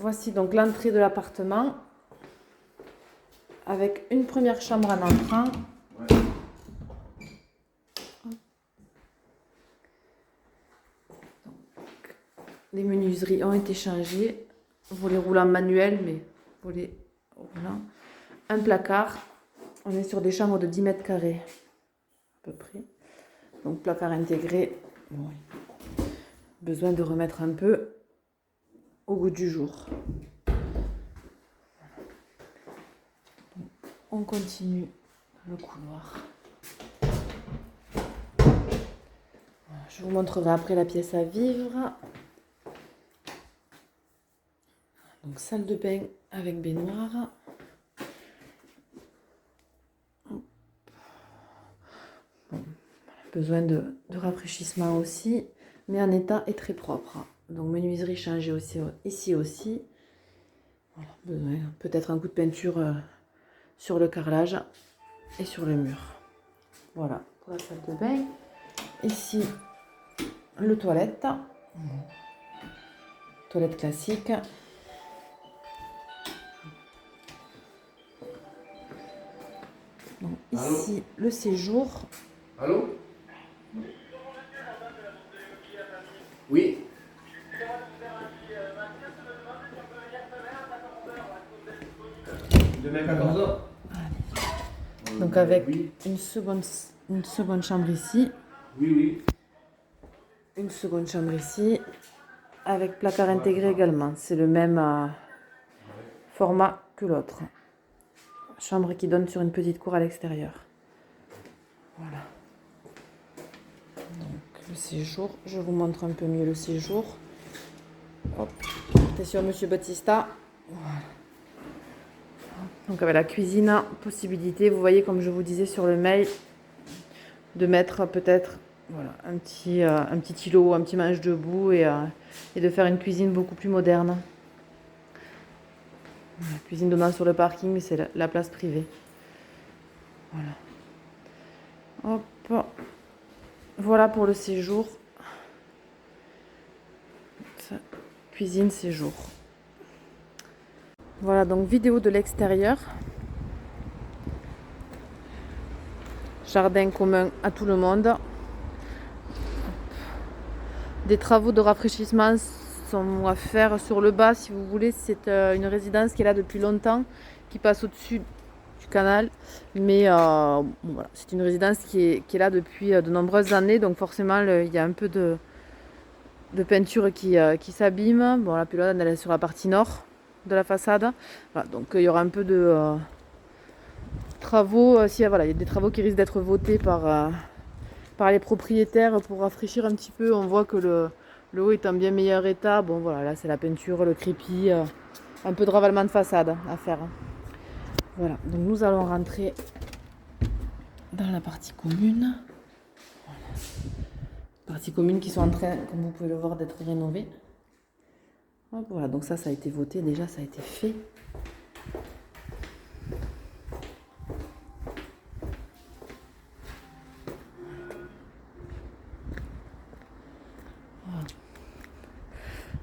voici donc l'entrée de l'appartement avec une première chambre en entrant. Ouais. Donc, les menuiseries ont été changées. Volet roulant manuel, mais volet roulant. Un placard. On est sur des chambres de 10 mètres carrés à peu près. Donc placard intégré. Bon, besoin de remettre un peu au goût du jour. On continue le couloir. Je vous montrerai après la pièce à vivre. Donc salle de bain avec baignoire. Bon, besoin de rafraîchissement aussi, mais en état est très propre. Donc menuiserie changée aussi, ici aussi. Voilà, besoin peut-être un coup de peinture sur le carrelage et sur le mur. Voilà pour la salle de bain. Ici le toilette. Toilette classique. Donc, ici le séjour. Allô? Oui. Demain 14h. Donc avec une seconde chambre ici. Oui. Une seconde chambre ici. Avec placard intégré également. C'est le même format que l'autre. Chambre qui donne sur une petite cour à l'extérieur. Voilà. Donc le séjour. Je vous montre un peu mieux le séjour. Hop. Attention Monsieur Battista. Voilà. Donc avec la cuisine, possibilité, vous voyez comme je vous disais sur le mail, de mettre peut-être voilà, un petit îlot, un petit manche debout et de faire une cuisine beaucoup plus moderne. La cuisine donnant sur le parking, c'est la place privée. Voilà. Hop. Voilà pour le séjour. Cuisine, séjour. Voilà donc vidéo de l'extérieur. Jardin commun à tout le monde. Des travaux de rafraîchissement sont à faire sur le bas si vous voulez. C'est une résidence qui est là depuis longtemps, qui passe au-dessus du canal. Mais voilà, c'est une résidence qui est là depuis de nombreuses années. Donc forcément, il y a un peu de peinture qui s'abîme. Bon, la pylône, elle est sur la partie nord de la façade. Voilà, donc il y aura un peu de travaux. Voilà, il y a des travaux qui risquent d'être votés par les propriétaires pour rafraîchir un petit peu. On voit que le haut est en bien meilleur état. Bon voilà, là c'est la peinture, le crépi, un peu de ravalement de façade à faire. Voilà, donc nous allons rentrer dans la partie commune. Voilà. Partie commune qui sont en train, comme vous pouvez le voir, d'être rénovées. Hop, voilà, donc ça a été voté déjà, ça a été fait.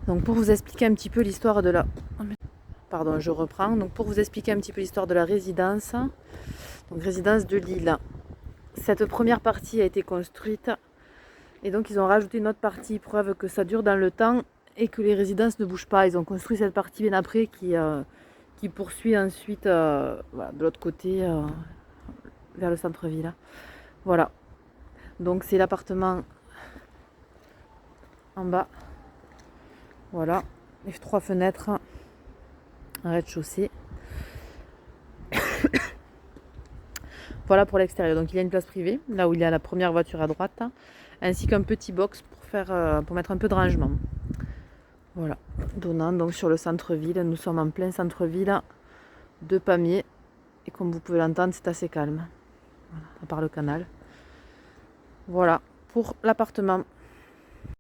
Donc pour vous expliquer un petit peu l'histoire de la... Pardon, je reprends. Donc pour vous expliquer un petit peu l'histoire de la résidence. Donc résidence de Lille. Cette première partie a été construite et donc ils ont rajouté une autre partie, preuve que ça dure dans le temps et que les résidences ne bougent pas. Ils ont construit cette partie bien après qui poursuit ensuite voilà, de l'autre côté vers le centre-ville. Voilà. Donc c'est l'appartement en bas. Voilà. Les 3 fenêtres en rez-de-chaussée. Voilà pour l'extérieur. Donc il y a une place privée, là où il y a la première voiture à droite, ainsi qu'un petit box pour mettre un peu de rangement. Voilà, donnant donc sur le centre-ville. Nous sommes en plein centre-ville de Pamiers. Et comme vous pouvez l'entendre, c'est assez calme. Voilà, à part le canal. Voilà pour l'appartement.